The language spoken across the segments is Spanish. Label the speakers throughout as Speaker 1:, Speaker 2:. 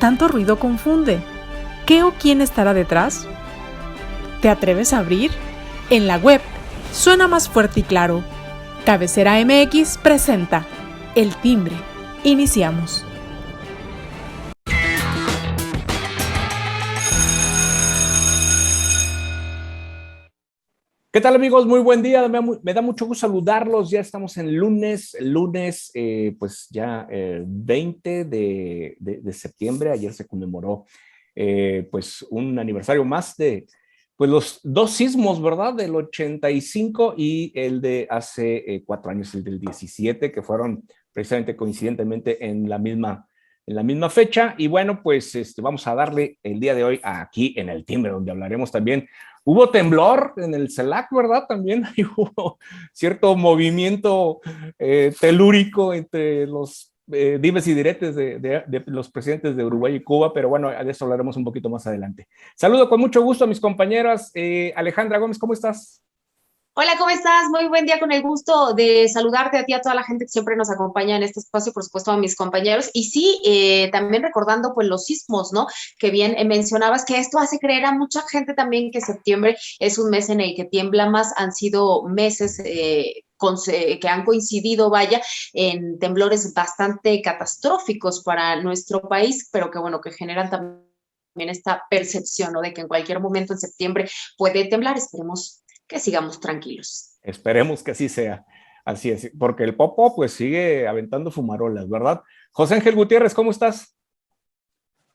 Speaker 1: tanto ruido confunde. ¿Qué o quién estará detrás? ¿Te atreves a abrir? En la web suena más fuerte y claro. Cabecera MX presenta El Timbre. Iniciamos.
Speaker 2: ¿Qué tal, amigos? Muy buen día. Me da mucho gusto saludarlos. Ya estamos en lunes, pues ya 20 de septiembre. Ayer se conmemoró pues un aniversario más de pues los dos sismos, ¿verdad? Del 85 y el de hace 4 años, el del 17, que fueron precisamente coincidentemente en la misma fecha. Y bueno, pues vamos a darle el día de hoy aquí en El Timbre, donde hablaremos también. Hubo temblor en el CELAC, ¿verdad? También hubo cierto movimiento telúrico entre los dimes y diretes de los presidentes de Uruguay y Cuba, pero bueno, de eso hablaremos un poquito más adelante. Saludo con mucho gusto a mis compañeras. Alejandra Gómez, ¿cómo estás?
Speaker 3: Hola, ¿cómo estás? Muy buen día, con el gusto de saludarte a ti, a toda la gente que siempre nos acompaña en este espacio, por supuesto a mis compañeros. Y sí, también recordando pues los sismos, ¿no? Que bien mencionabas que esto hace creer a mucha gente también que septiembre es un mes en el que tiembla más. Han sido meses que han coincidido, vaya, en temblores bastante catastróficos para nuestro país, pero que bueno, que generan también esta percepción, ¿no? De que en cualquier momento en septiembre puede temblar. Esperemos que sigamos tranquilos.
Speaker 2: Esperemos que así sea. Así es, porque el Popo pues sigue aventando fumarolas, ¿verdad? José Ángel Gutiérrez, ¿cómo estás?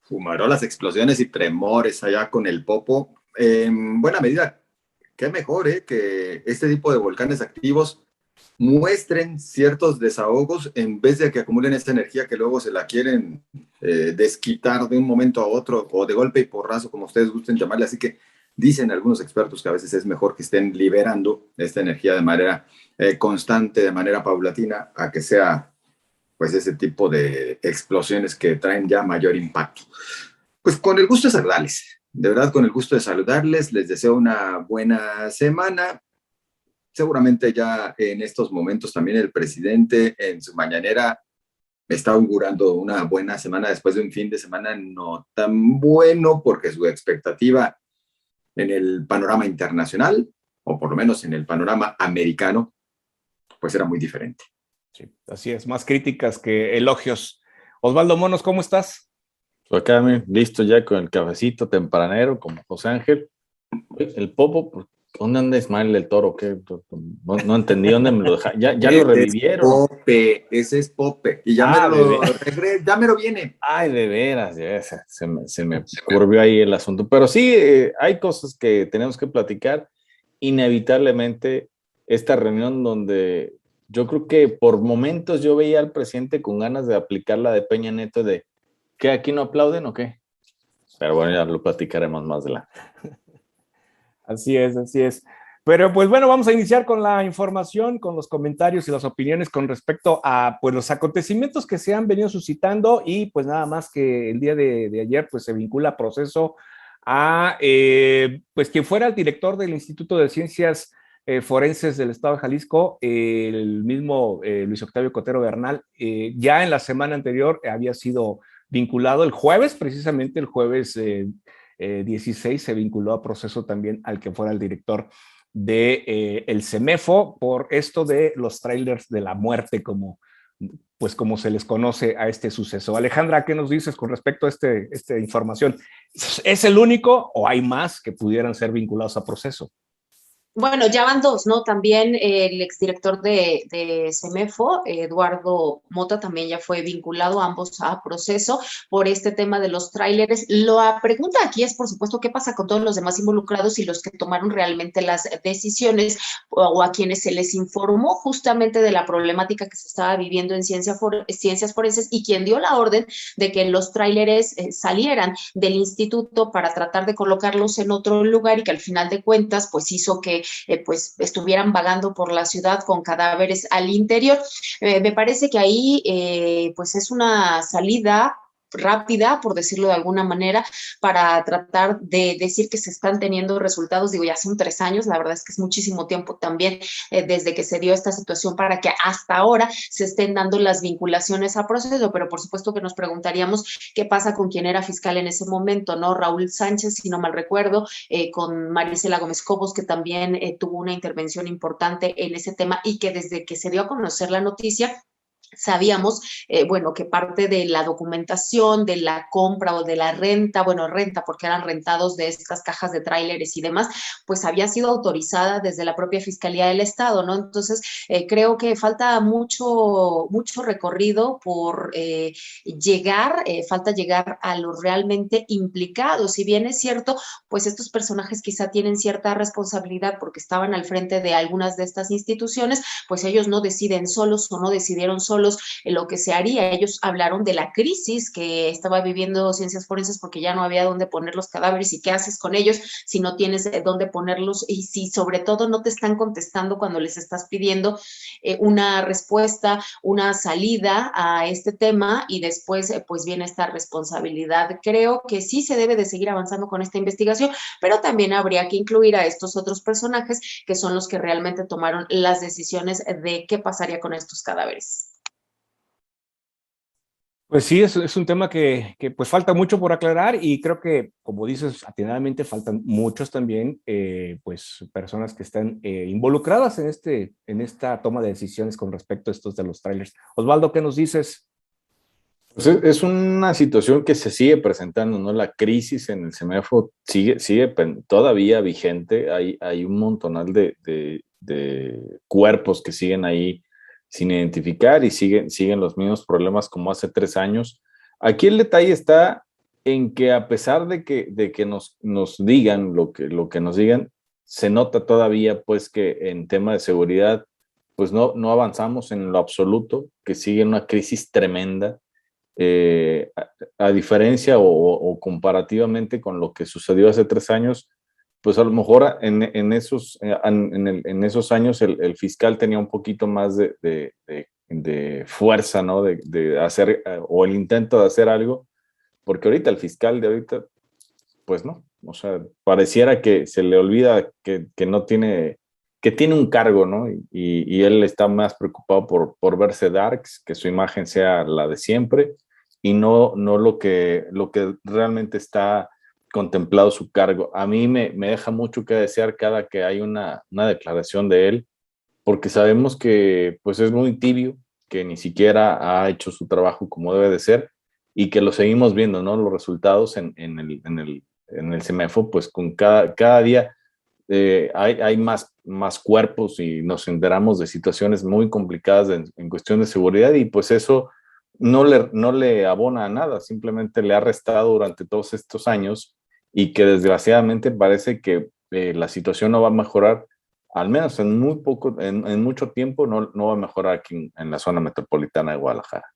Speaker 4: Fumarolas, explosiones y tremores allá con el Popo. En buena medida, qué mejor que este tipo de volcanes activos muestren ciertos desahogos en vez de que acumulen esta energía que luego se la quieren desquitar de un momento a otro o de golpe y porrazo, como ustedes gusten llamarle. Así que dicen algunos expertos que a veces es mejor que estén liberando esta energía de manera constante, de manera paulatina, a que sea pues ese tipo de explosiones que traen ya mayor impacto. Pues con el gusto de saludarles, de verdad con el gusto de saludarles, les deseo una buena semana. Seguramente ya en estos momentos también el presidente en su mañanera está augurando una buena semana después de un fin de semana no tan bueno, porque su expectativa en el panorama internacional, o por lo menos en el panorama americano, pues era muy diferente.
Speaker 2: Sí, así es, más críticas que elogios. Osvaldo Monos, ¿cómo estás?
Speaker 5: Acá listo ya con el cafecito tempranero, como José Ángel. El Popo, pues, ¿dónde anda Ismael el Toro? ¿Qué? No entendí dónde me lo dejaron. Ya lo revivieron.
Speaker 4: Ese es Pope. Y ya me lo viene.
Speaker 5: Ay, de veras, se me curvió ahí el asunto. Pero sí, hay cosas que tenemos que platicar. Inevitablemente, esta reunión donde yo creo que por momentos yo veía al presidente con ganas de aplicar la de Peña Nieto de ¿qué, aquí no aplauden o qué? Pero bueno, ya lo platicaremos más adelante.
Speaker 2: Así es, así es. Pero pues bueno, vamos a iniciar con la información, con los comentarios y las opiniones con respecto a pues los acontecimientos que se han venido suscitando y pues nada más que el día de ayer pues se vincula a proceso a pues quien fuera el director del Instituto de Ciencias Forenses del Estado de Jalisco, el mismo Luis Octavio Cotero Bernal, ya en la semana anterior había sido vinculado el jueves, precisamente el jueves 16 se vinculó a proceso también al que fuera el director de el CEMEFO por esto de los trailers de la muerte, pues como se les conoce a este suceso. Alejandra, ¿qué nos dices con respecto a esta información? ¿Es el único o hay más que pudieran ser vinculados a proceso?
Speaker 3: Bueno, ya van dos, ¿no? También el exdirector de CEMEFO, Eduardo Mota, también ya fue vinculado, ambos a proceso por este tema de los tráileres. La pregunta aquí es, por supuesto, ¿qué pasa con todos los demás involucrados y los que tomaron realmente las decisiones o a quienes se les informó justamente de la problemática que se estaba viviendo en ciencias forenses y quien dio la orden de que los tráileres salieran del instituto para tratar de colocarlos en otro lugar y que al final de cuentas, pues hizo que pues estuvieran vagando por la ciudad con cadáveres al interior. Me parece que ahí pues es una salida rápida, por decirlo de alguna manera, para tratar de decir que se están teniendo resultados. Digo, ya son 3 años, la verdad es que es muchísimo tiempo también desde que se dio esta situación para que hasta ahora se estén dando las vinculaciones a proceso, pero por supuesto que nos preguntaríamos qué pasa con quien era fiscal en ese momento, ¿no? Raúl Sánchez, si no mal recuerdo, con Marisela Gómez Cobos, que también tuvo una intervención importante en ese tema y que desde que se dio a conocer la noticia, sabíamos, bueno, que parte de la documentación, de la compra o de la renta, bueno, renta porque eran rentados de estas cajas de tráileres y demás, pues había sido autorizada desde la propia Fiscalía del Estado, ¿no? Entonces, creo que falta mucho recorrido por llegar, falta llegar a los realmente implicados. Si bien es cierto, pues estos personajes quizá tienen cierta responsabilidad porque estaban al frente de algunas de estas instituciones, pues ellos no deciden solos o no decidieron solos lo que se haría. Ellos hablaron de la crisis que estaba viviendo Ciencias Forenses porque ya no había dónde poner los cadáveres y qué haces con ellos si no tienes dónde ponerlos y si sobre todo no te están contestando cuando les estás pidiendo una respuesta, una salida a este tema y después pues viene esta responsabilidad. Creo que sí se debe de seguir avanzando con esta investigación, pero también habría que incluir a estos otros personajes que son los que realmente tomaron las decisiones de qué pasaría con estos cadáveres.
Speaker 2: Pues sí, es un tema que pues falta mucho por aclarar y creo que, como dices, atinadamente faltan muchos también, pues personas que están involucradas en esta toma de decisiones con respecto a estos de los trailers. Osvaldo, ¿qué nos dices?
Speaker 5: Pues es una situación que se sigue presentando, ¿no? La crisis en el CEMEFO sigue todavía vigente. Hay un montonal de cuerpos que siguen ahí sin identificar y siguen los mismos problemas como hace 3 años. Aquí el detalle está en que a pesar de que nos digan lo que nos digan, se nota todavía pues que en tema de seguridad pues no avanzamos en lo absoluto, que sigue una crisis tremenda. A diferencia o comparativamente con lo que sucedió hace 3 años, pues a lo mejor en esos años el fiscal tenía un poquito más de fuerza, ¿no? De hacer, o el intento de hacer algo, porque ahorita el fiscal de ahorita, pues no, o sea, pareciera que se le olvida que no tiene, que tiene un cargo, ¿no? Y él está más preocupado por verse darks, que su imagen sea la de siempre, y no lo que realmente está contemplado su cargo. A mí me deja mucho que desear cada que hay una declaración de él, porque sabemos que pues es muy tibio, que ni siquiera ha hecho su trabajo como debe de ser, y que lo seguimos viendo, ¿no? Los resultados en el CEMEFO, pues con cada día hay más cuerpos y nos enteramos de situaciones muy complicadas en cuestión de seguridad y pues eso no le abona a nada, simplemente le ha restado durante todos estos años y que desgraciadamente parece que la situación no va a mejorar, al menos en mucho tiempo no va a mejorar aquí en la zona metropolitana de Guadalajara.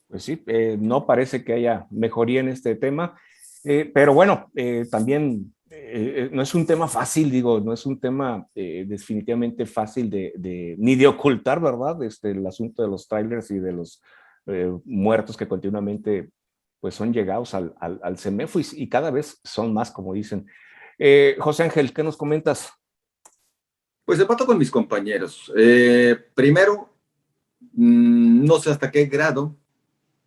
Speaker 2: Pues sí, no parece que haya mejoría en este tema, pero bueno, también no es un tema fácil, digo, no es un tema definitivamente fácil ni de ocultar, ¿verdad? El asunto de los trailers y de los muertos que continuamente pues son llegados al CEMEFO y cada vez son más, como dicen. José Ángel, ¿qué nos comentas?
Speaker 4: Pues debato con mis compañeros. Primero, no sé hasta qué grado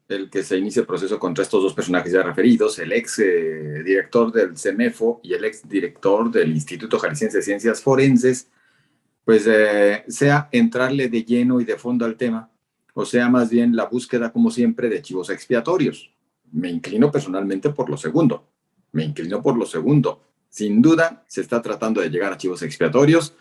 Speaker 4: el que se inicie el proceso contra estos dos personajes ya referidos, el ex director del CEMEFO y el ex director del Instituto Jalisciense de Ciencias Forenses, pues sea entrarle de lleno y de fondo al tema, o sea más bien la búsqueda, como siempre, de chivos expiatorios. Me inclino personalmente por lo segundo. Sin duda, se está tratando de llegar a chivos expiatorios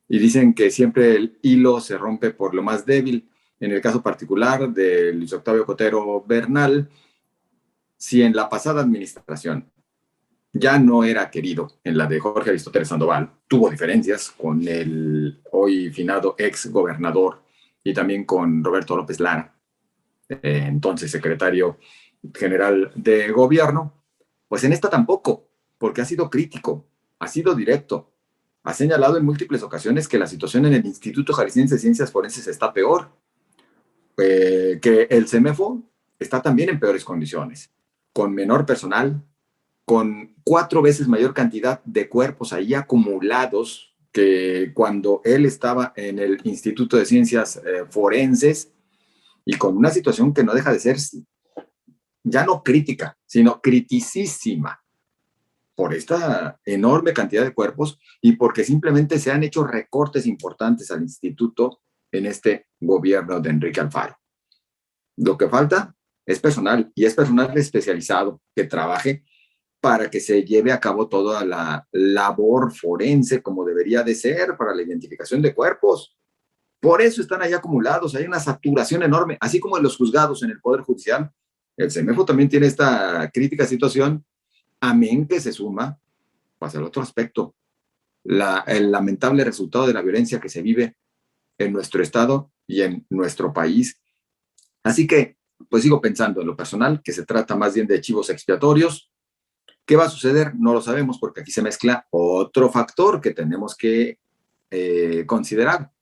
Speaker 4: y dicen que siempre el hilo se rompe por lo más débil. En el caso particular de Luis Octavio Cotero Bernal, si en la pasada administración ya no era querido, en la de Jorge Aristóteles Sandoval, tuvo diferencias con el hoy finado ex gobernador y también con Roberto López Lara, entonces secretario general de gobierno, pues en esta tampoco, porque ha sido crítico, ha sido directo, ha señalado en múltiples ocasiones que la situación en el Instituto Jalisciense de Ciencias Forenses está peor, que el CEMEFO está también en peores condiciones, con menor personal, con 4 veces mayor cantidad de cuerpos ahí acumulados que cuando él estaba en el Instituto de Ciencias Forenses, y con una situación que no deja de ser ya no crítica, sino criticísima por esta enorme cantidad de cuerpos y porque simplemente se han hecho recortes importantes al instituto en este gobierno de Enrique Alfaro. Lo que falta es personal, y es personal especializado que trabaje para que se lleve a cabo toda la labor forense como debería de ser para la identificación de cuerpos. Por eso están ahí acumulados, hay una saturación enorme, así como en los juzgados en el Poder Judicial. El CEMEFO también tiene esta crítica situación, amén que se suma, pasa el otro aspecto, el lamentable resultado de la violencia que se vive en nuestro estado y en nuestro país. Así que, pues sigo pensando en lo personal, que se trata más bien de chivos expiatorios. ¿Qué va a suceder? No lo sabemos, porque aquí se mezcla otro factor que tenemos que considerar.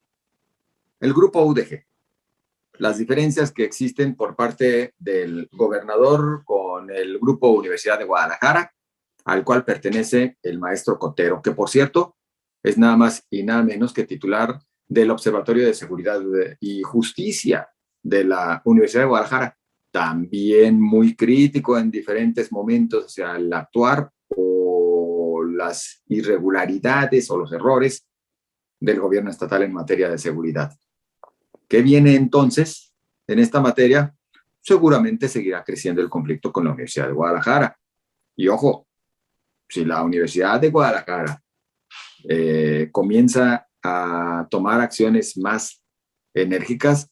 Speaker 4: El grupo UDG. Las diferencias que existen por parte del gobernador con el grupo Universidad de Guadalajara, al cual pertenece el maestro Cotero, que por cierto es nada más y nada menos que titular del Observatorio de Seguridad y Justicia de la Universidad de Guadalajara, también muy crítico en diferentes momentos hacia el actuar o las irregularidades o los errores del gobierno estatal en materia de seguridad. ¿Qué viene entonces en esta materia? Seguramente seguirá creciendo el conflicto con la Universidad de Guadalajara. Y ojo, si la Universidad de Guadalajara comienza a tomar acciones más enérgicas,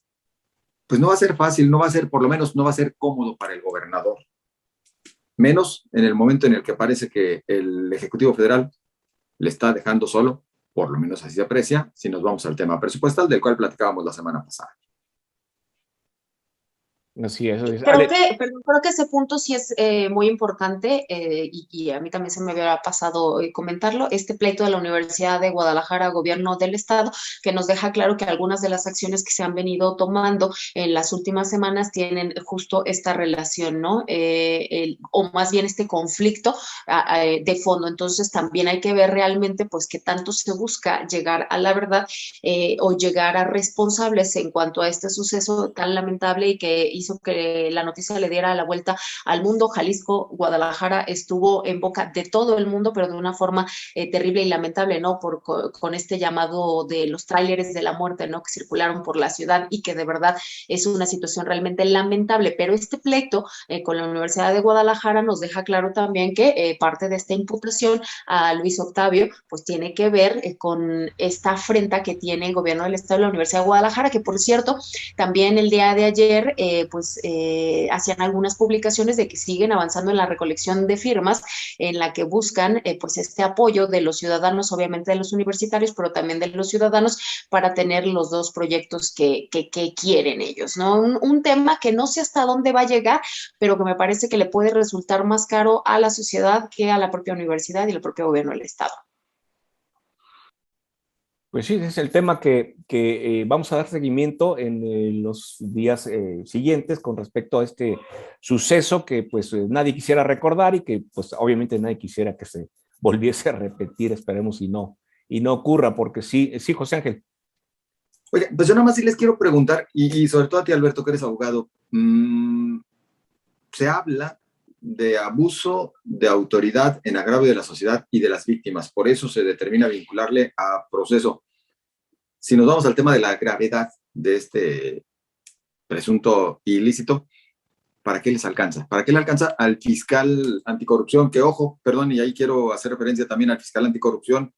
Speaker 4: pues no va a ser fácil, no va a ser, por lo menos no va a ser cómodo para el gobernador. Menos en el momento en el que parece que el Ejecutivo Federal le está dejando solo, por lo menos así se aprecia, si nos vamos al tema presupuestal, del cual platicábamos la semana pasada.
Speaker 2: Así es.
Speaker 3: Creo que ese punto sí es muy importante y a mí también se me había pasado comentarlo, este pleito de la Universidad de Guadalajara, gobierno del estado, que nos deja claro que algunas de las acciones que se han venido tomando en las últimas semanas tienen justo esta relación, ¿no? O más bien este conflicto de fondo. Entonces también hay que ver realmente pues qué tanto se busca llegar a la verdad o llegar a responsables en cuanto a este suceso tan lamentable y que hizo que la noticia le diera la vuelta al mundo. Jalisco, Guadalajara estuvo en boca de todo el mundo, pero de una forma terrible y lamentable, ¿no? Con este llamado de los tráileres de la muerte, ¿no? Que circularon por la ciudad y que de verdad es una situación realmente lamentable. Pero este pleito con la Universidad de Guadalajara nos deja claro también que parte de esta imputación a Luis Octavio, pues tiene que ver con esta afrenta que tiene el gobierno del estado de la Universidad de Guadalajara, que por cierto, también el día de ayer, hacían algunas publicaciones de que siguen avanzando en la recolección de firmas en la que buscan pues este apoyo de los ciudadanos, obviamente de los universitarios, pero también de los ciudadanos para tener los dos proyectos que quieren ellos, ¿no? Un tema que no sé hasta dónde va a llegar, pero que me parece que le puede resultar más caro a la sociedad que a la propia universidad y el propio gobierno del estado.
Speaker 2: Pues sí, ese es el tema que vamos a dar seguimiento en los días siguientes con respecto a este suceso que pues nadie quisiera recordar y que pues obviamente nadie quisiera que se volviese a repetir, esperemos y no ocurra, porque sí, José Ángel.
Speaker 4: Oye, pues yo nada más sí les quiero preguntar, y sobre todo a ti, Alberto, que eres abogado, se habla de abuso de autoridad en agravio de la sociedad y de las víctimas. Por eso se determina vincularle a proceso. Si nos vamos al tema de la gravedad de este presunto ilícito, ¿para qué les alcanza? ¿Para qué le alcanza al fiscal anticorrupción? Que ojo, perdón, y ahí quiero hacer referencia también al fiscal anticorrupción.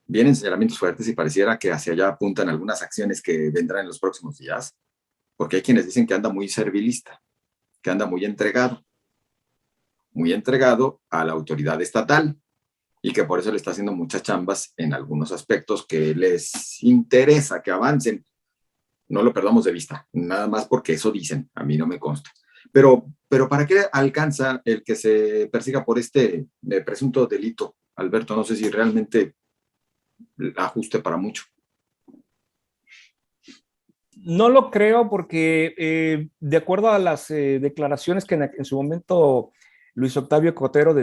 Speaker 4: Vienen señalamientos fuertes y pareciera que hacia allá apuntan algunas acciones que vendrán en los próximos días, porque hay quienes dicen que anda muy servilista, que anda muy entregado a la autoridad estatal y que por eso le está haciendo muchas chambas en algunos aspectos que les interesa que avancen. No lo perdamos de vista, nada más porque eso dicen, a mí no me consta. Pero ¿para qué alcanza el que se persiga por este presunto delito? Alberto, no sé si realmente ajuste para mucho.
Speaker 2: No lo creo porque de acuerdo a las declaraciones que en su momento Luis Octavio Cotero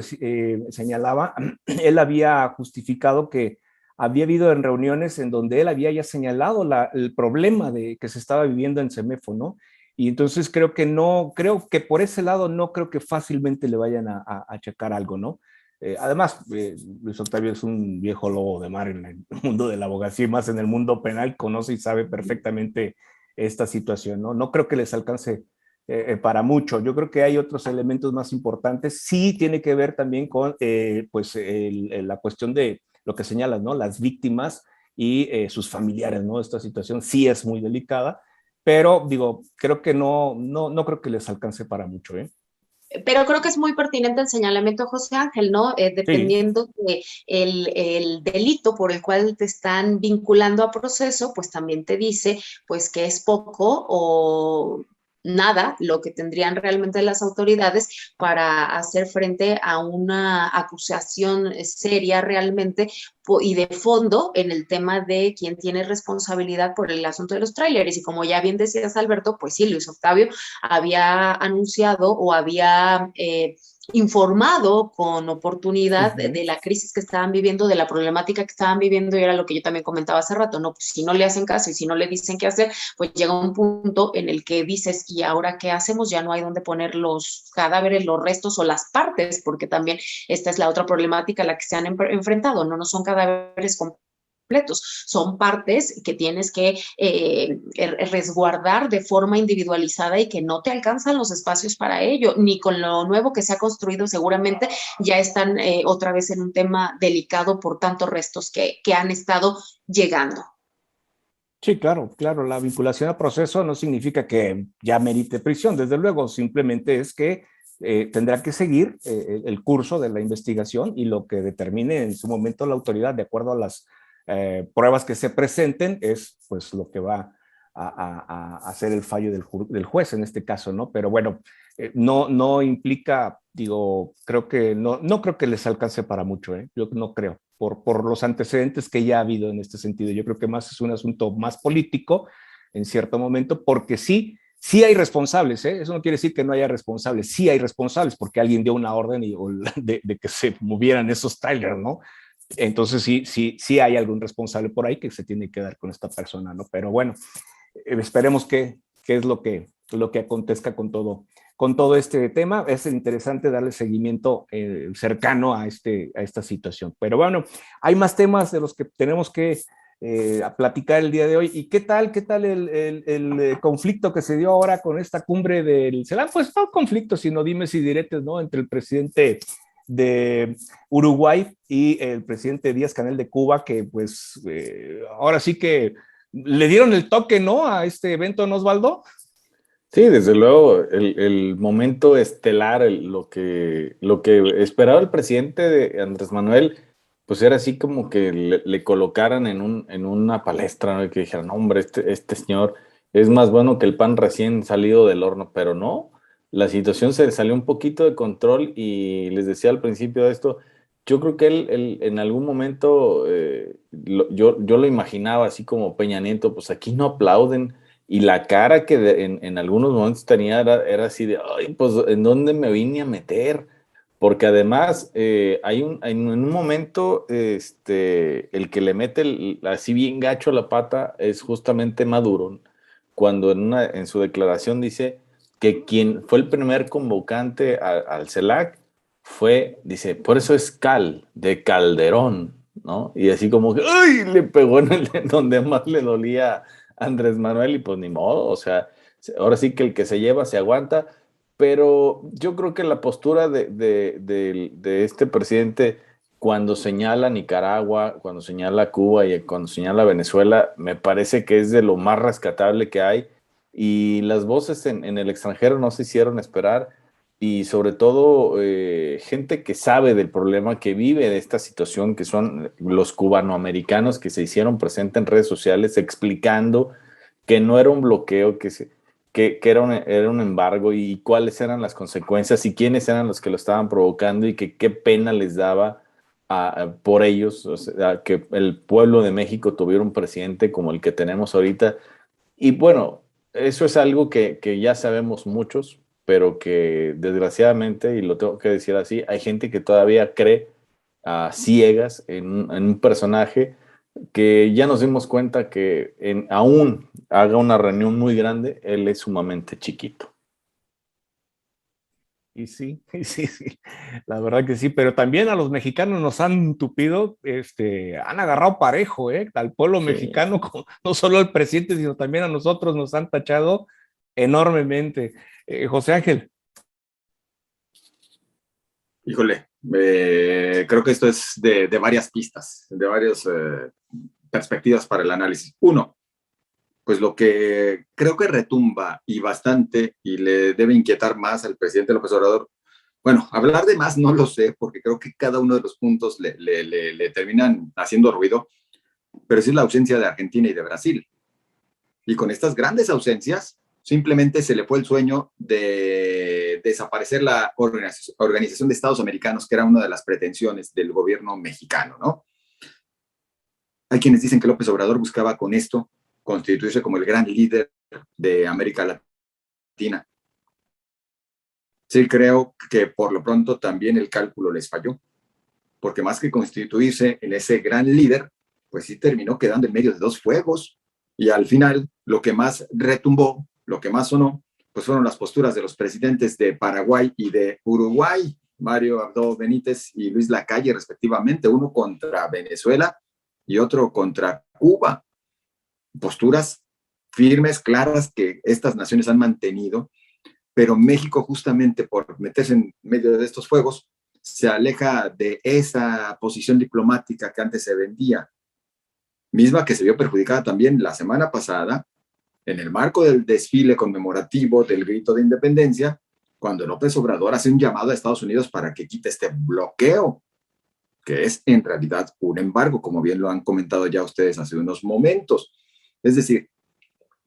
Speaker 2: señalaba, él había justificado que había habido en reuniones en donde él había ya señalado el problema que se estaba viviendo en CEMEFO, ¿no? Y entonces creo que por ese lado no creo que fácilmente le vayan a achacar algo, ¿no? Además, Luis Octavio es un viejo lobo de mar en el mundo de la abogacía y más en el mundo penal, conoce y sabe perfectamente esta situación, ¿no? No creo que les alcance para mucho. Yo creo que hay otros elementos más importantes. Sí tiene que ver también con pues la cuestión de lo que señalas, ¿no? Las víctimas y sus familiares, ¿no? Esta situación sí es muy delicada, pero digo, creo que no creo que les alcance para mucho, ¿eh?
Speaker 3: Pero creo que es muy pertinente el señalamiento, José Ángel, ¿no?
Speaker 2: Sí.
Speaker 3: Dependiendo de el delito por el cual te están vinculando a proceso, pues también te dice, pues que es poco o nada lo que tendrían realmente las autoridades para hacer frente a una acusación seria realmente y de fondo en el tema de quién tiene responsabilidad por el asunto de los tráileres. Y como ya bien decías, Alberto, pues sí, Luis Octavio había anunciado o había informado con oportunidad de la crisis que estaban viviendo, de la problemática que estaban viviendo, y era lo que yo también comentaba hace rato, ¿no? Pues si no le hacen caso y si no le dicen qué hacer, pues llega un punto en el que dices, ¿y ahora qué hacemos? Ya no hay dónde poner los cadáveres, los restos o las partes, porque también esta es la otra problemática a la que se han enfrentado, ¿no? No son cadáveres completos, son partes que tienes que resguardar de forma individualizada y que no te alcanzan los espacios para ello, ni con lo nuevo que se ha construido seguramente ya están otra vez en un tema delicado por tantos restos que han estado llegando.
Speaker 2: Sí, claro, claro, la vinculación a proceso no significa que ya merite prisión, desde luego, simplemente es que tendrá que seguir el curso de la investigación y lo que determine en su momento la autoridad, de acuerdo a las pruebas que se presenten, es pues lo que va a hacer el fallo del juez en este caso, ¿no? Pero bueno, no implica, digo, creo que no creo que les alcance para mucho, ¿eh? Yo no creo, por los antecedentes que ya ha habido en este sentido. Yo creo que más es un asunto más político en cierto momento, porque sí hay responsables, ¿eh? Eso no quiere decir que no haya responsables, sí hay responsables, porque alguien dio una orden de que se movieran esos trailers, ¿no? Entonces sí hay algún responsable por ahí que se tiene que dar con esta persona, ¿no? Pero bueno, esperemos qué es lo que acontezca con todo este tema. Es interesante darle seguimiento cercano a esta situación. Pero bueno, hay más temas de los que tenemos que platicar el día de hoy. ¿Y qué tal el conflicto que se dio ahora con esta cumbre del CELAC? Pues no conflicto, sino dimes y diretes, ¿no? Entre el presidente de Uruguay y el presidente Díaz-Canel de Cuba, que pues ahora sí que le dieron el toque, ¿no? A este evento, ¿no, Osvaldo?
Speaker 5: Sí, desde luego, el momento estelar, lo que esperaba el presidente de Andrés Manuel, pues era así como que le colocaran en una palestra, ¿no? Y que dijeran, no, hombre, este señor es más bueno que el pan recién salido del horno, pero no, la situación se salió un poquito de control y les decía al principio de esto, yo creo que él en algún momento, yo lo imaginaba así como Peña Nieto, pues aquí no aplauden. Y la cara que en algunos momentos tenía era así de, ay, pues, ¿en dónde me vine a meter? Porque además, en un momento, el que le mete así bien gacho la pata es justamente Maduro, cuando en su declaración dice que quien fue el primer convocante al CELAC dice, por eso es de Calderón, ¿no? Y así como que, ¡ay! Le pegó en donde más le dolía Andrés Manuel y pues ni modo, o sea, ahora sí que el que se lleva se aguanta, pero yo creo que la postura de este presidente cuando señala Nicaragua, cuando señala Cuba y cuando señala Venezuela, me parece que es de lo más rescatable que hay y las voces en el extranjero no se hicieron esperar y sobre todo gente que sabe del problema, que vive de esta situación, que son los cubanoamericanos que se hicieron presentes en redes sociales explicando que no era un bloqueo, que era un embargo y cuáles eran las consecuencias y quiénes eran los que lo estaban provocando y que qué pena les daba por ellos, o sea, que el pueblo de México tuviera un presidente como el que tenemos ahorita Y bueno, eso es algo que ya sabemos muchos, pero que desgraciadamente, y lo tengo que decir así, hay gente que todavía cree a ciegas en un personaje que ya nos dimos cuenta que aún haga una reunión muy grande, él es sumamente chiquito.
Speaker 2: Y sí, la verdad que sí, pero también a los mexicanos nos han tupido, han agarrado parejo, al pueblo
Speaker 5: Sí.
Speaker 2: mexicano, no solo al presidente, sino también a nosotros nos han tachado enormemente. José Ángel.
Speaker 4: Híjole, creo que esto es de varias pistas, de varias perspectivas para el análisis. Uno, pues lo que creo que retumba y bastante y le debe inquietar más al presidente López Obrador, bueno, hablar de más no lo sé, porque creo que cada uno de los puntos le terminan haciendo ruido, pero sí es la ausencia de Argentina y de Brasil. Y con estas grandes ausencias, simplemente se le fue el sueño de desaparecer la Organización de Estados Americanos, que era una de las pretensiones del gobierno mexicano, ¿no? Hay quienes dicen que López Obrador buscaba con esto constituirse como el gran líder de América Latina. Sí, creo que por lo pronto también el cálculo les falló, porque más que constituirse en ese gran líder, pues sí terminó quedando en medio de dos fuegos, y al final lo que más retumbó, lo que más sonó, pues fueron las posturas de los presidentes de Paraguay y de Uruguay, Mario Abdo Benítez y Luis Lacalle respectivamente, uno contra Venezuela y otro contra Cuba. Posturas firmes, claras, que estas naciones han mantenido, pero México, justamente por meterse en medio de estos fuegos, se aleja de esa posición diplomática que antes se vendía, misma que se vio perjudicada también la semana pasada en el marco del desfile conmemorativo del Grito de Independencia, cuando López Obrador hace un llamado a Estados Unidos para que quite este bloqueo, que es en realidad un embargo, como bien lo han comentado ya ustedes hace unos momentos. Es decir,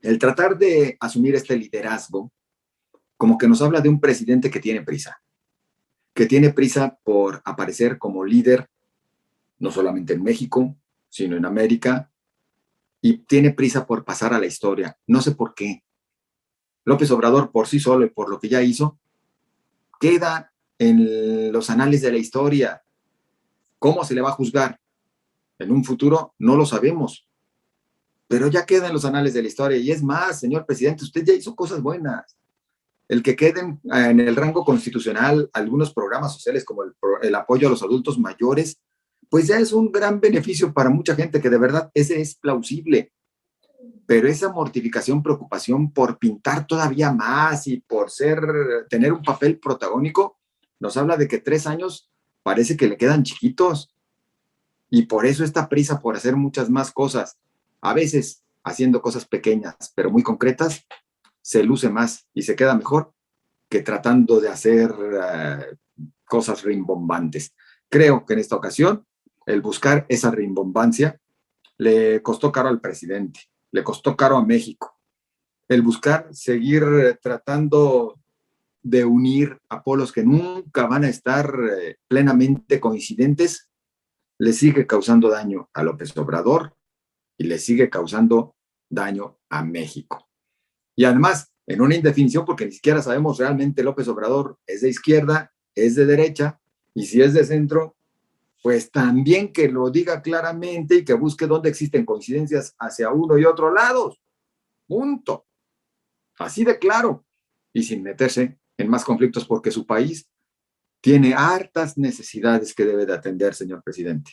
Speaker 4: el tratar de asumir este liderazgo como que nos habla de un presidente que tiene prisa por aparecer como líder, no solamente en México, sino en América, y tiene prisa por pasar a la historia. No sé por qué. López Obrador, por sí solo y por lo que ya hizo, queda en los anales de la historia. ¿Cómo se le va a juzgar en un futuro? No lo sabemos, pero ya queda en los anales de la historia. Y es más, señor presidente, usted ya hizo cosas buenas. El que queden en el rango constitucional algunos programas sociales como el apoyo a los adultos mayores, pues ya es un gran beneficio para mucha gente, que de verdad ese es plausible. Pero esa mortificación, preocupación por pintar todavía más y por tener un papel protagónico, nos habla de que 3 años parece que le quedan chiquitos. Y por eso esta prisa por hacer muchas más cosas, a veces haciendo cosas pequeñas, pero muy concretas, se luce más y se queda mejor que tratando de hacer cosas rimbombantes. Creo que en esta ocasión el buscar esa rimbombancia le costó caro al presidente, le costó caro a México. El buscar seguir tratando de unir a polos que nunca van a estar plenamente coincidentes, le sigue causando daño a López Obrador y le sigue causando daño a México. Y además, en una indefinición, porque ni siquiera sabemos realmente López Obrador es de izquierda, es de derecha, y si es de centro, pues también que lo diga claramente y que busque dónde existen coincidencias hacia uno y otro lado. Punto. Así de claro. Y sin meterse en más conflictos, porque su país tiene hartas necesidades que debe de atender, señor presidente.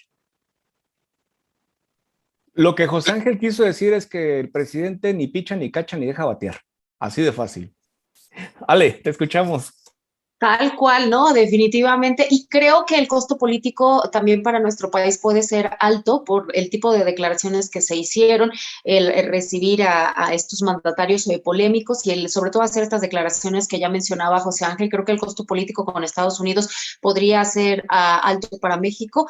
Speaker 2: Lo que José Ángel quiso decir es que el presidente ni picha, ni cacha, ni deja batear. Así de fácil. Ale, te escuchamos.
Speaker 3: Tal cual, ¿no? Definitivamente. Y creo que el costo político también para nuestro país puede ser alto por el tipo de declaraciones que se hicieron, el recibir a estos mandatarios polémicos y sobre todo hacer estas declaraciones que ya mencionaba José Ángel. Creo que el costo político con Estados Unidos podría ser alto para México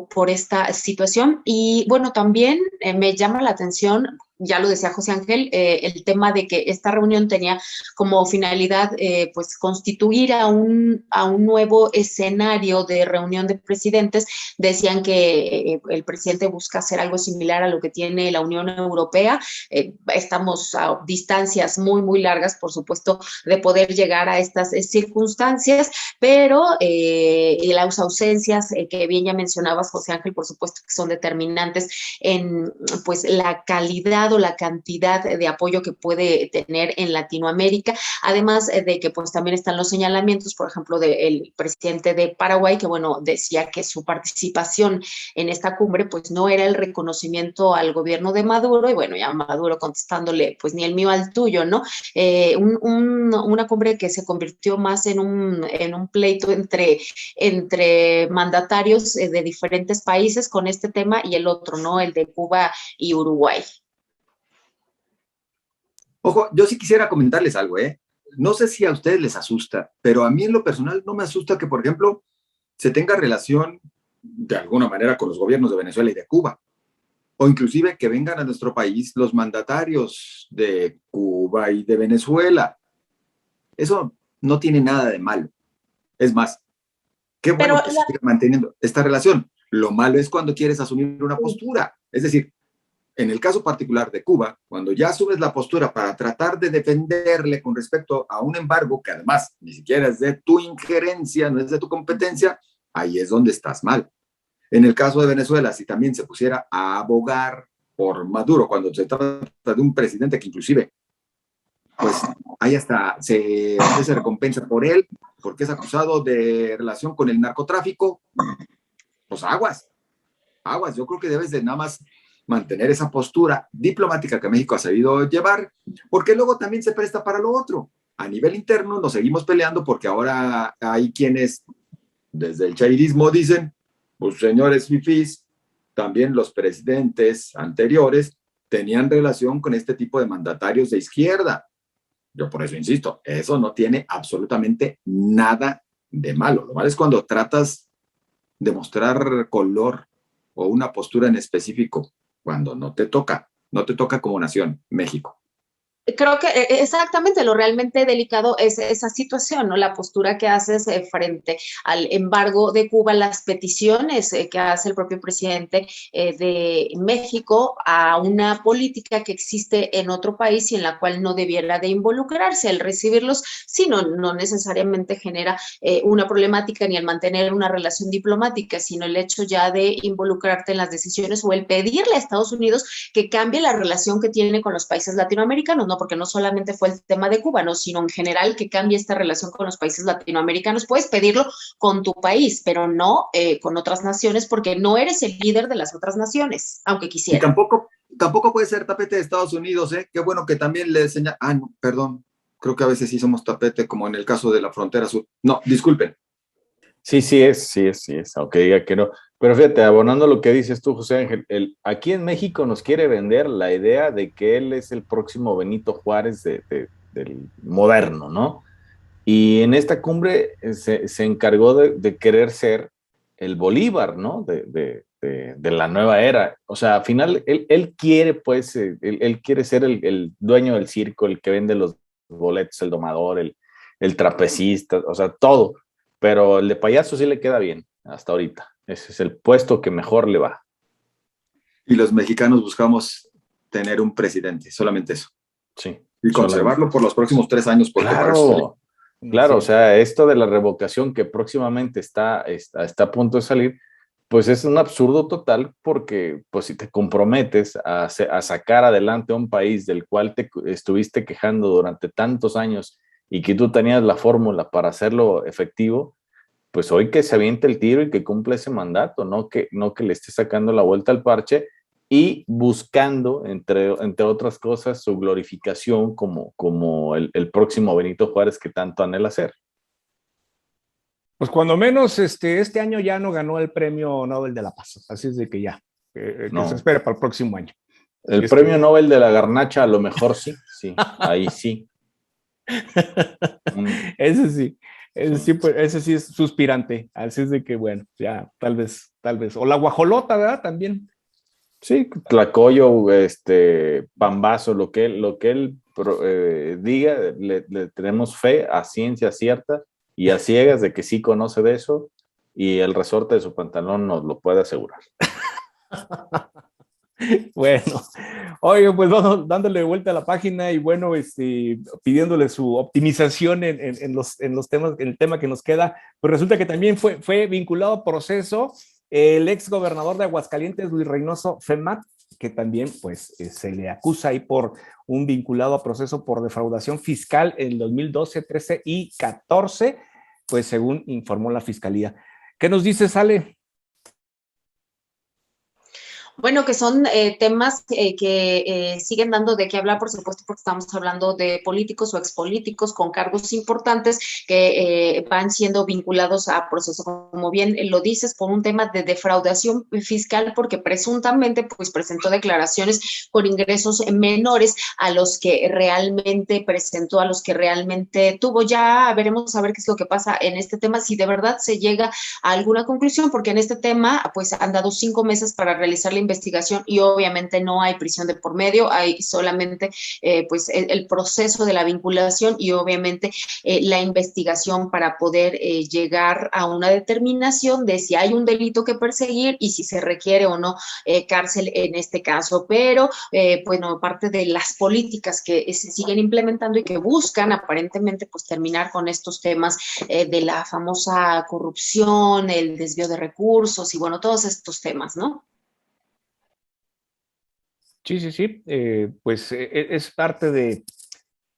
Speaker 3: por esta situación. Y bueno, también me llama la atención ya lo decía José Ángel, el tema de que esta reunión tenía como finalidad pues constituir a un nuevo escenario de reunión de presidentes. Decían que el presidente busca hacer algo similar a lo que tiene la Unión Europea. Estamos a distancias muy, muy largas, por supuesto, de poder llegar a estas circunstancias, pero las ausencias que bien ya mencionabas, José Ángel, por supuesto que son determinantes en pues la calidad o la cantidad de apoyo que puede tener en Latinoamérica, además de que pues también están los señalamientos, por ejemplo, del presidente de Paraguay, que bueno, decía que su participación en esta cumbre pues no era el reconocimiento al gobierno de Maduro, y bueno, ya Maduro contestándole pues ni el mío al tuyo, ¿no? Una cumbre que se convirtió más en un pleito entre mandatarios de diferentes países con este tema y el otro, ¿no? El de Cuba y Uruguay.
Speaker 4: Ojo, yo sí quisiera comentarles algo, ¿eh? No sé si a ustedes les asusta, pero a mí en lo personal no me asusta que, por ejemplo, se tenga relación de alguna manera con los gobiernos de Venezuela y de Cuba, o inclusive que vengan a nuestro país los mandatarios de Cuba y de Venezuela. Eso no tiene nada de malo. Es más, qué bueno que se siga manteniendo esta relación. Lo malo es cuando quieres asumir una postura. Es decir, en el caso particular de Cuba, cuando ya asumes la postura para tratar de defenderle con respecto a un embargo que además ni siquiera es de tu injerencia, no es de tu competencia, ahí es donde estás mal. En el caso de Venezuela, si también se pusiera a abogar por Maduro, cuando se trata de un presidente que inclusive, pues ahí hasta se recompensa por él, porque es acusado de relación con el narcotráfico, pues aguas. Yo creo que debes de nada más mantener esa postura diplomática que México ha sabido llevar, porque luego también se presta para lo otro. A nivel interno nos seguimos peleando porque ahora hay quienes desde el chairismo dicen, pues señores fifís, también los presidentes anteriores tenían relación con este tipo de mandatarios de izquierda. Yo por eso insisto, eso no tiene absolutamente nada de malo. Lo malo es cuando tratas de mostrar color o una postura en específico, cuando no te toca como nación, México.
Speaker 3: Creo que exactamente lo realmente delicado es esa situación, ¿no? La postura que haces frente al embargo de Cuba, las peticiones que hace el propio presidente de México a una política que existe en otro país y en la cual no debiera de involucrarse. El recibirlos, sí, no necesariamente genera una problemática ni el mantener una relación diplomática, sino el hecho ya de involucrarte en las decisiones o el pedirle a Estados Unidos que cambie la relación que tiene con los países latinoamericanos, ¿no? Porque no solamente fue el tema de Cuba, ¿no? Sino en general que cambie esta relación con los países latinoamericanos. Puedes pedirlo con tu país, pero no con otras naciones, porque no eres el líder de las otras naciones, aunque quisieras.
Speaker 4: Y tampoco puede ser tapete de Estados Unidos, ¿eh? Qué bueno que también le enseña. No, perdón. Creo que a veces sí somos tapete, como en el caso de la frontera sur. No, disculpen.
Speaker 5: Sí es, aunque diga que no. Pero fíjate, abonando lo que dices tú, José Ángel, aquí en México nos quiere vender la idea de que él es el próximo Benito Juárez del moderno, ¿no? Y en esta cumbre se encargó de querer ser el Bolívar, ¿no? De la nueva era. O sea, al final, él quiere, pues, él quiere ser el dueño del circo, el que vende los boletos, el domador, el trapecista, o sea, todo. Pero el de payaso sí le queda bien, hasta ahorita. Ese es el puesto que mejor le va.
Speaker 4: Y los mexicanos buscamos tener un presidente, solamente eso.
Speaker 5: Sí.
Speaker 4: Y conservarlo por los próximos 3 años.
Speaker 5: Claro, claro, o sea, esto de la revocación que próximamente está a punto de salir, pues es un absurdo total, porque pues si te comprometes a sacar adelante a un país del cual te estuviste quejando durante tantos años y que tú tenías la fórmula para hacerlo efectivo, pues hoy que se aviente el tiro y que cumpla ese mandato, no que le esté sacando la vuelta al parche y buscando, entre otras cosas, su glorificación como el próximo Benito Juárez que tanto anhela ser.
Speaker 2: Pues cuando menos este año ya no ganó el premio Nobel de la Paz, así es de que ya, no. Se espera para el próximo año.
Speaker 5: El premio Nobel de la garnacha a lo mejor sí, ahí sí.
Speaker 2: Ese sí es suspirante, así es de que bueno, ya tal vez, o la guajolota, ¿verdad? También.
Speaker 5: Sí, tlacoyo, pambazo, lo que él diga, le tenemos fe a ciencia cierta y a ciegas de que sí conoce de eso y el resorte de su pantalón nos lo puede asegurar.
Speaker 2: Bueno, oye, pues vamos dándole vuelta a la página y bueno, pidiéndole su optimización en los temas, en el tema que nos queda, pues resulta que también fue vinculado a proceso el ex gobernador de Aguascalientes, Luis Reynoso Femat, que también pues se le acusa ahí por un vinculado a proceso por defraudación fiscal en 2012, 13 y 14, pues según informó la fiscalía. ¿Qué nos dice, Ale?
Speaker 3: Bueno, que son temas que siguen dando de qué hablar, por supuesto, porque estamos hablando de políticos o expolíticos con cargos importantes que van siendo vinculados a procesos, como bien lo dices, por un tema de defraudación fiscal, porque presuntamente pues presentó declaraciones con ingresos menores a los que realmente presentó, a los que realmente tuvo. Ya veremos a ver qué es lo que pasa en este tema, si de verdad se llega a alguna conclusión, porque en este tema pues han dado 5 meses para realizar la investigación y obviamente no hay prisión de por medio, hay solamente pues el proceso de la vinculación y obviamente la investigación para poder llegar a una determinación de si hay un delito que perseguir y si se requiere o no cárcel en este caso. Pero bueno, parte de las políticas que se siguen implementando y que buscan aparentemente pues terminar con estos temas de la famosa corrupción, el desvío de recursos y bueno, todos estos temas, ¿no?
Speaker 2: Sí, sí, sí, pues es parte de,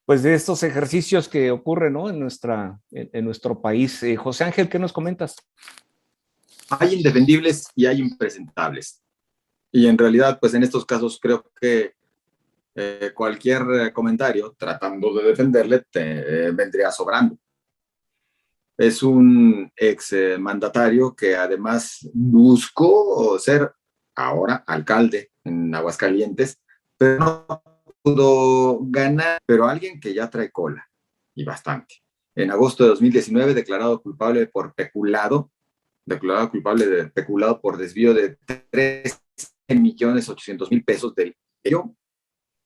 Speaker 2: pues, de estos ejercicios que ocurren, ¿no? En nuestro país. José Ángel, ¿qué nos comentas?
Speaker 4: Hay indefendibles y hay impresentables. Y en realidad, pues en estos casos creo que cualquier comentario tratando de defenderle te vendría sobrando. Es un ex mandatario que además buscó ser ahora alcalde en Aguascalientes, pero no pudo ganar, pero alguien que ya trae cola y bastante. En agosto de 2019 declarado culpable por desvío de 13.800.000 pesos del ello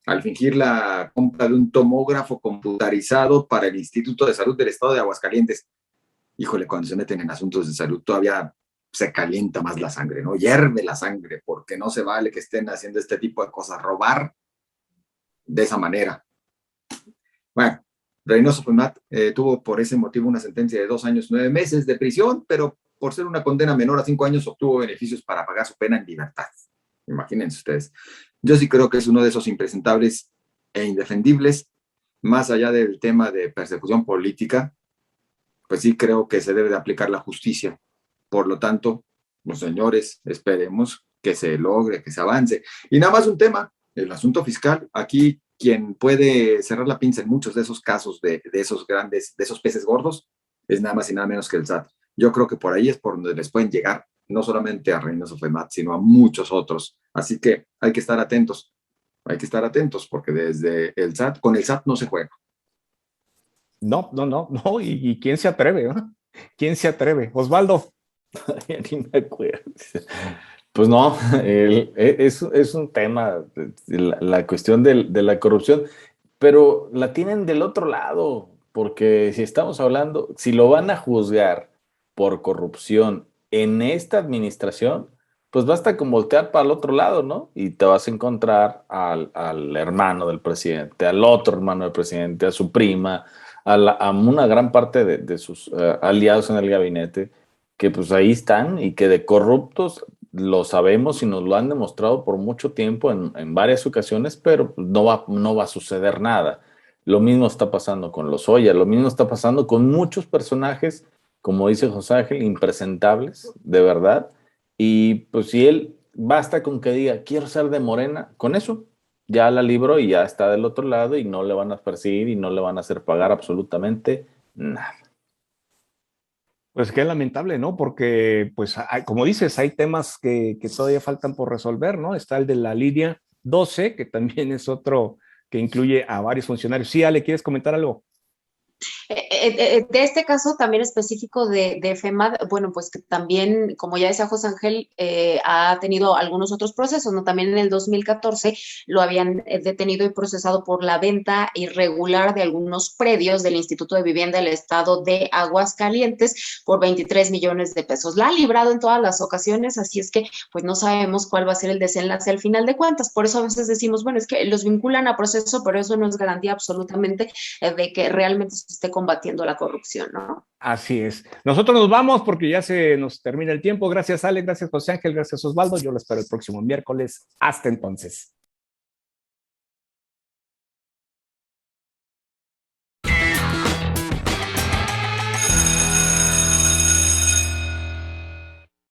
Speaker 4: al fingir la compra de un tomógrafo computarizado para el Instituto de Salud del Estado de Aguascalientes. Híjole, cuando se meten en asuntos de salud todavía se calienta más la sangre, ¿no? Hierve la sangre, porque no se vale que estén haciendo este tipo de cosas, robar de esa manera. Bueno, Reynoso Femat tuvo por ese motivo una sentencia de 2 años 9 meses de prisión, pero por ser una condena menor a 5 años obtuvo beneficios para pagar su pena en libertad. Imagínense ustedes. Yo sí creo que es uno de esos impresentables e indefendibles, más allá del tema de persecución política, pues sí creo que se debe de aplicar la justicia. Por lo tanto, los señores, esperemos que se logre, que se avance. Y nada más un tema, el asunto fiscal. Aquí quien puede cerrar la pinza en muchos de esos casos de esos grandes, de esos peces gordos, es nada más y nada menos que el SAT. Yo creo que por ahí es por donde les pueden llegar, no solamente a Reynoso Femat, sino a muchos otros. Así que hay que estar atentos, porque desde el SAT, con el SAT no se juega.
Speaker 2: No, no, no, no, y ¿quién se atreve? ¿No? ¿Quién se atreve? Osvaldo.
Speaker 5: Ni me acuerdo. Pues no, es un tema, la cuestión de la corrupción, pero la tienen del otro lado, porque si estamos hablando, si lo van a juzgar por corrupción en esta administración, pues basta con voltear para el otro lado, ¿no? Y te vas a encontrar al hermano del presidente, al otro hermano del presidente, a su prima, a una gran parte de sus aliados en el gabinete, que pues ahí están y que de corruptos lo sabemos y nos lo han demostrado por mucho tiempo en varias ocasiones, pero no va a suceder nada. Lo mismo está pasando con Lozoya, lo mismo está pasando con muchos personajes, como dice José Ángel, impresentables, de verdad. Y pues si él basta con que diga, quiero ser de Morena, con eso ya la libró y ya está del otro lado y no le van a perseguir y no le van a hacer pagar absolutamente nada.
Speaker 2: Pues qué lamentable, ¿no? Porque, pues, como dices, hay temas que todavía faltan por resolver, ¿no? Está el de la línea 12, que también es otro que incluye a varios funcionarios. Sí, Ale, ¿quieres comentar algo?
Speaker 3: De este caso también específico de FEMAD, bueno, pues que también, como ya decía José Ángel, ha tenido algunos otros procesos, ¿no? También en el 2014 lo habían detenido y procesado por la venta irregular de algunos predios del Instituto de Vivienda del Estado de Aguascalientes por 23 millones de pesos. La ha librado en todas las ocasiones, así es que pues no sabemos cuál va a ser el desenlace al final de cuentas. Por eso a veces decimos, bueno, es que los vinculan a proceso, pero eso no es garantía absolutamente de que realmente se esté combatiendo la corrupción, ¿no?
Speaker 2: Así es. Nosotros nos vamos porque ya se nos termina el tiempo. Gracias, Ale, gracias, José Ángel, gracias, Osvaldo. Yo lo espero el próximo miércoles. Hasta entonces.